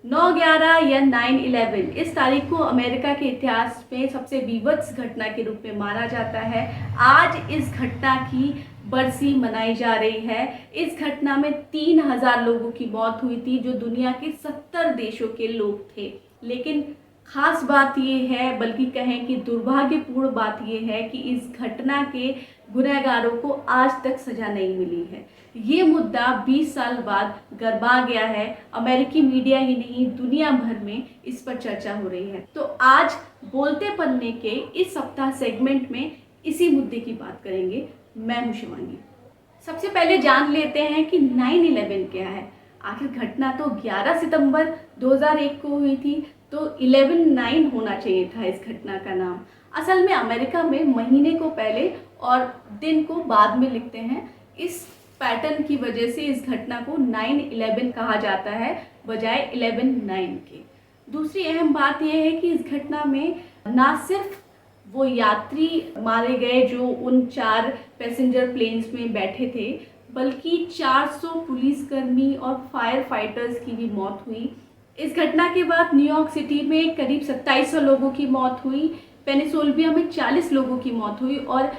9/11 या 9/11 इस तारीख को अमेरिका के इतिहास में सबसे विभत्स घटना के रूप में माना जाता है। आज इस घटना की बरसी मनाई जा रही है। इस घटना में 3000 लोगों की मौत हुई थी, जो दुनिया के 70 देशों के लोग थे। लेकिन खास बात ये है, बल्कि कहें कि दुर्भाग्यपूर्ण बात ये है कि इस घटना के गुनहगारों को आज तक सजा नहीं मिली है। ये मुद्दा 20 साल बाद गरमा गया है। अमेरिकी मीडिया ही नहीं, दुनिया भर में इस पर चर्चा हो रही है। तो आज बोलते पन्ने के इस सप्ताह सेगमेंट में इसी मुद्दे की बात करेंगे। मैं हूं शिवांगी। सबसे पहले जान लेते हैं कि 9/11 क्या है। आखिर घटना तो 11 सितंबर 2001 को हुई थी, तो 11/9 होना चाहिए था इस घटना का नाम। असल में अमेरिका में महीने को पहले और दिन को बाद में लिखते हैं। इस पैटर्न की वजह से इस घटना को 9/11 कहा जाता है, बजाय 11/9 के। दूसरी अहम बात यह है कि इस घटना में ना सिर्फ वो यात्री मारे गए जो उन 4 पैसेंजर प्लेन्स में बैठे थे, बल्कि 400 पुलिसकर्मी और फायर फाइटर्स की भी मौत हुई। इस घटना के बाद न्यूयॉर्क सिटी में करीब 2700 लोगों की मौत हुई, पेनिसुलविया में 40 लोगों की मौत हुई और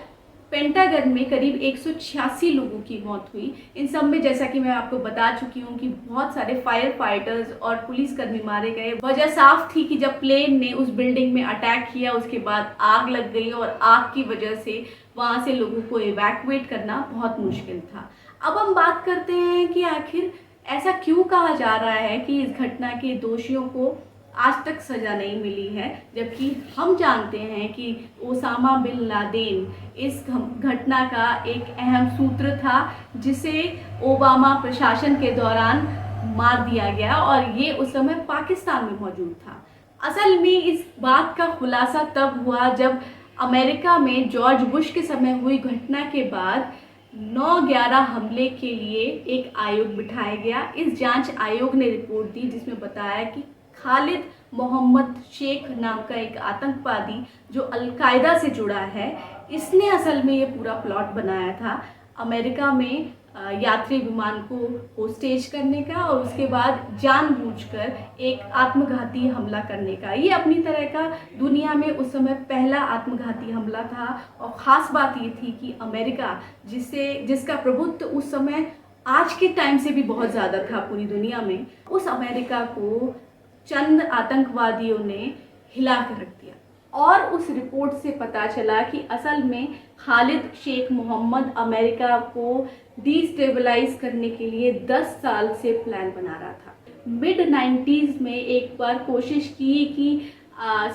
पेंटागन में करीब 186 लोगों की मौत हुई। इन सब में, जैसा कि मैं आपको बता चुकी हूँ, कि बहुत सारे फायर फाइटर्स और पुलिसकर्मी मारे गए। वजह साफ थी कि जब प्लेन ने उस बिल्डिंग में अटैक किया, उसके बाद आग लग गई और आग की वजह से वहाँ से लोगों को इवैक्यूएट करना बहुत मुश्किल था। अब हम बात करते हैं कि आखिर ऐसा क्यों कहा जा रहा है कि इस घटना के दोषियों को आज तक सजा नहीं मिली है, जबकि हम जानते हैं कि ओसामा बिन लादेन इस घटना का एक अहम सूत्र था, जिसे ओबामा प्रशासन के दौरान मार दिया गया और ये उस समय पाकिस्तान में मौजूद था। असल में इस बात का खुलासा तब हुआ जब अमेरिका में जॉर्ज बुश के समय हुई घटना के बाद 9/11 हमले के लिए एक आयोग बिठाया गया। इस जांच आयोग ने रिपोर्ट दी, जिसमें बताया कि खालिद मोहम्मद शेख नाम का एक आतंकवादी जो अलकायदा से जुड़ा है, इसने असल में ये पूरा प्लॉट बनाया था अमेरिका में यात्री विमान को होस्टेज करने का और उसके बाद जानबूझकर एक आत्मघाती हमला करने का। ये अपनी तरह का दुनिया में उस समय पहला आत्मघाती हमला था। और ख़ास बात ये थी कि अमेरिका, जिसका प्रभुत्व उस समय आज के टाइम से भी बहुत ज़्यादा था पूरी दुनिया में, उस अमेरिका को चंद आतंकवादियों ने हिला कर रख दिया। और उस रिपोर्ट से पता चला कि असल में खालिद शेख मोहम्मद अमेरिका को डिस्टेबलाइज करने के लिए 10 साल से प्लान बना रहा था। मिड 90s में एक बार कोशिश की कि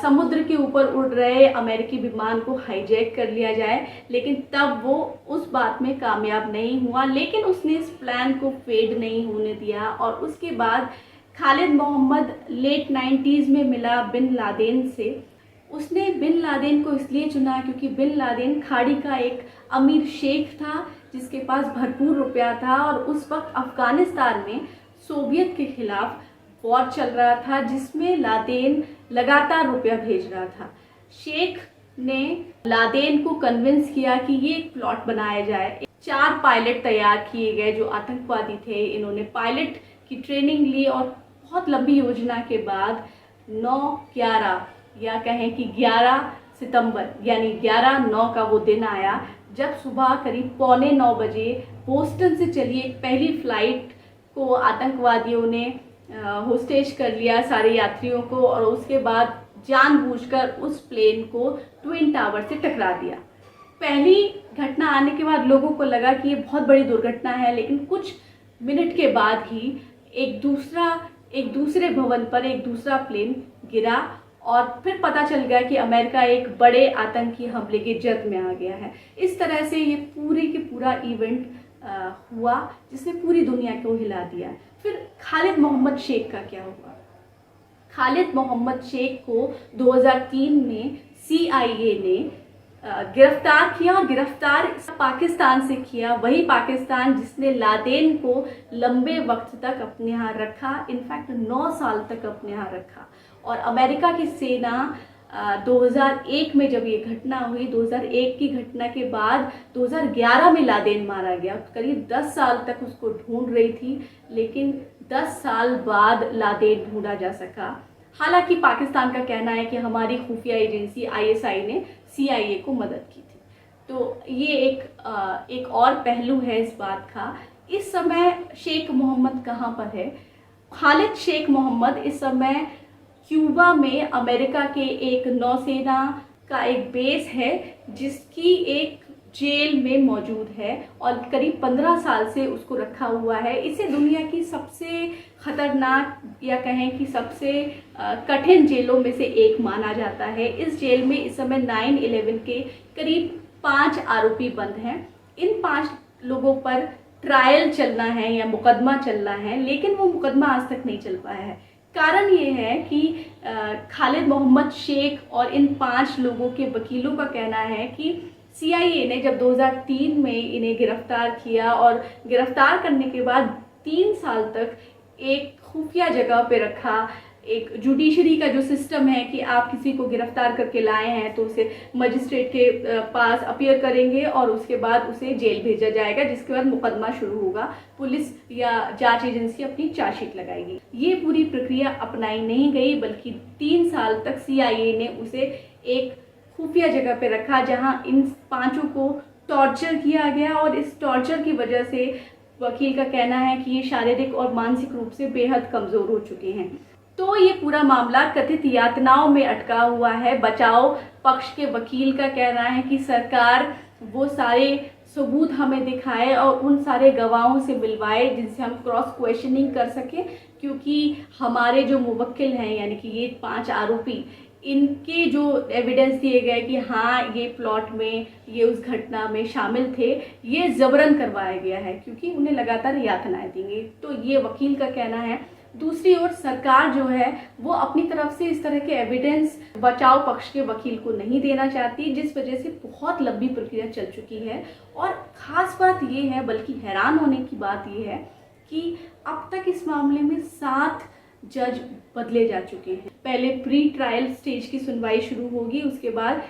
समुद्र के ऊपर उड़ रहे अमेरिकी विमान को हाईजैक कर लिया जाए, लेकिन तब वो उस बात में कामयाब नहीं हुआ। लेकिन उसने इस प्लान को फेड नहीं होने दिया और उसके बाद खालिद मोहम्मद लेट 90s में मिला बिन लादेन से। उसने बिन लादेन को इसलिए चुना क्योंकि बिन लादेन खाड़ी का एक अमीर शेख था, जिसके पास भरपूर रुपया था और उस वक्त अफगानिस्तान में सोवियत के खिलाफ वॉर चल रहा था, जिसमें लादेन लगातार रुपया भेज रहा था। शेख ने लादेन को कन्विंस किया कि ये एक प्लॉट बनाया जाए। 4 पायलट तैयार किए गए जो आतंकवादी थे। इन्होंने पायलट की ट्रेनिंग ली और बहुत लंबी योजना के बाद 9/11 या कहें कि 11 सितंबर यानी 11/9 का वो दिन आया, जब सुबह करीब 8:45 बजे बोस्टन से चली एक पहली फ्लाइट को आतंकवादियों ने होस्टेज कर लिया सारे यात्रियों को, और उसके बाद जानबूझकर उस प्लेन को ट्विन टावर से टकरा दिया। पहली घटना आने के बाद लोगों को लगा कि ये बहुत बड़ी दुर्घटना है, लेकिन कुछ मिनट के बाद ही एक दूसरे भवन पर एक दूसरा प्लेन गिरा और फिर पता चल गया कि अमेरिका एक बड़े आतंकी हमले के जद में आ गया है। इस तरह से ये पूरे के पूरा इवेंट हुआ, जिसने पूरी दुनिया को हिला दिया। फिर खालिद मोहम्मद शेख का क्या हुआ? खालिद मोहम्मद शेख को 2003 में CIA ने गिरफ्तार किया और गिरफ्तार पाकिस्तान से किया। वही पाकिस्तान जिसने लादेन को लंबे वक्त तक अपने यहाँ रखा, इनफैक्ट 9 साल तक अपने यहाँ रखा। और अमेरिका की सेना 2001 में जब ये घटना हुई, 2001 की घटना के बाद 2011 में लादेन मारा गया। करीब 10 साल तक उसको ढूंढ रही थी, लेकिन 10 साल बाद लादेन ढूंढा जा सका। हालांकि पाकिस्तान का कहना है कि हमारी खुफिया एजेंसी ISI ने CIA को मदद की थी। तो ये एक और पहलू है इस बात का। इस समय शेख मोहम्मद कहाँ पर है? खालिद शेख मोहम्मद इस समय क्यूबा में अमेरिका के एक नौसेना का एक बेस है, जिसकी एक जेल में मौजूद है और करीब 15 साल से उसको रखा हुआ है। इसे दुनिया की सबसे खतरनाक या कहें कि सबसे कठिन जेलों में से एक माना जाता है। इस जेल में इस समय 9/11 के करीब 5 आरोपी बंद हैं। इन 5 लोगों पर ट्रायल चलना है या मुकदमा चलना है, लेकिन वो मुकदमा आज तक नहीं चल पाया है। कारण ये है कि खालिद मोहम्मद शेख और इन 5 लोगों के वकीलों का कहना है कि CIA ने जब 2003 में इन्हें गिरफ्तार किया और गिरफ्तार करने के बाद 3 साल तक एक खुफिया जगह पे रखा। एक जुडिशरी का जो सिस्टम है कि आप किसी को गिरफ्तार करके लाए हैं तो उसे मजिस्ट्रेट के पास अपीयर करेंगे और उसके बाद उसे जेल भेजा जाएगा, जिसके बाद मुकदमा शुरू होगा। पुलिस या जांच एजेंसी अपनी चार्जशीट लगाएगी। ये पूरी प्रक्रिया अपनाई नहीं गई, बल्कि 3 साल तक CIA ने उसे एक खुफिया जगह पे रखा, जहां इन 5 को टॉर्चर किया गया। और इस टॉर्चर की वजह से वकील का कहना है कि ये शारीरिक और मानसिक रूप से बेहद कमज़ोर हो चुके हैं। तो ये पूरा मामला कथित यातनाओं में अटका हुआ है। बचाव पक्ष के वकील का कहना है कि सरकार वो सारे सबूत हमें दिखाए और उन सारे गवाहों से मिलवाए जिनसे हम क्रॉस क्वेश्चनिंग कर सकें, क्योंकि हमारे जो मुवक्किल हैं यानी कि ये 5 आरोपी, इनके जो एविडेंस दिए गए कि हाँ ये प्लॉट में, ये उस घटना में शामिल थे, ये जबरन करवाया गया है क्योंकि उन्हें लगातार यातनाएं दी गई। तो ये वकील का कहना है। दूसरी ओर सरकार जो है वो अपनी तरफ से इस तरह के एविडेंस बचाव पक्ष के वकील को नहीं देना चाहती, जिस वजह से बहुत लंबी प्रक्रिया चल चुकी है। और ख़ास बात ये है, बल्कि हैरान होने की बात ये है कि अब तक इस मामले में 7 जज बदले जा चुके हैं। पहले प्री ट्रायल स्टेज की सुनवाई शुरू होगी, उसके बाद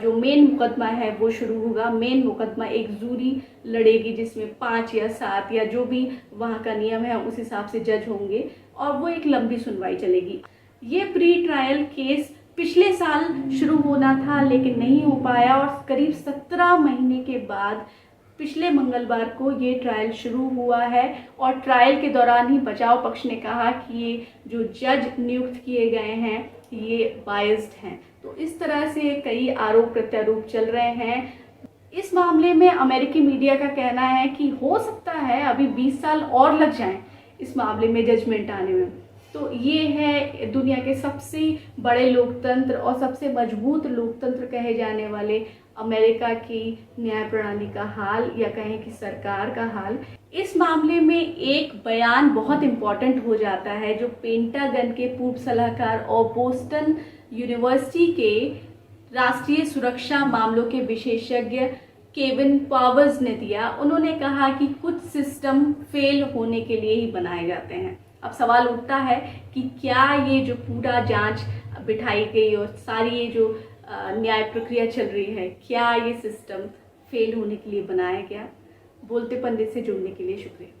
जो मेन मुकदमा है वो शुरू होगा। मेन मुकदमा एक जूरी लड़ेगी जिसमें 5 या 7 या जो भी वहाँ का नियम है उस हिसाब से जज होंगे और वो एक लंबी सुनवाई चलेगी। ये प्री ट्रायल केस पिछले साल शुरू होना था लेकिन नहीं हो पाया और करीब 17 महीने के बाद पिछले मंगलवार को ये ट्रायल शुरू हुआ है। और ट्रायल के दौरान ही बचाव पक्ष ने कहा कि ये जो जज नियुक्त किए गए हैं ये बायस्ड हैं। तो इस तरह से कई आरोप प्रत्यारोप चल रहे हैं। इस मामले में अमेरिकी मीडिया का कहना है कि हो सकता है अभी 20 साल और लग जाएं इस मामले में जजमेंट आने में। तो ये है दुनिया के सबसे बड़े लोकतंत्र और सबसे मजबूत लोकतंत्र कहे जाने वाले अमेरिका की न्याय प्रणाली का हाल, या कहें कि सरकार का हाल। इस मामले में एक बयान बहुत इम्पॉर्टेंट हो जाता है जो पेंटागन के पूर्व सलाहकार और बोस्टन यूनिवर्सिटी के राष्ट्रीय सुरक्षा मामलों के विशेषज्ञ केविन पावर्स ने दिया। उन्होंने कहा कि कुछ सिस्टम फेल होने के लिए ही बनाए जाते हैं। अब सवाल उठता है कि क्या ये जो पूरा जांच बिठाई गई और सारी ये जो न्याय प्रक्रिया चल रही है, क्या ये सिस्टम फेल होने के लिए बनाया गया? बोलते पंडित से जुड़ने के लिए शुक्रिया।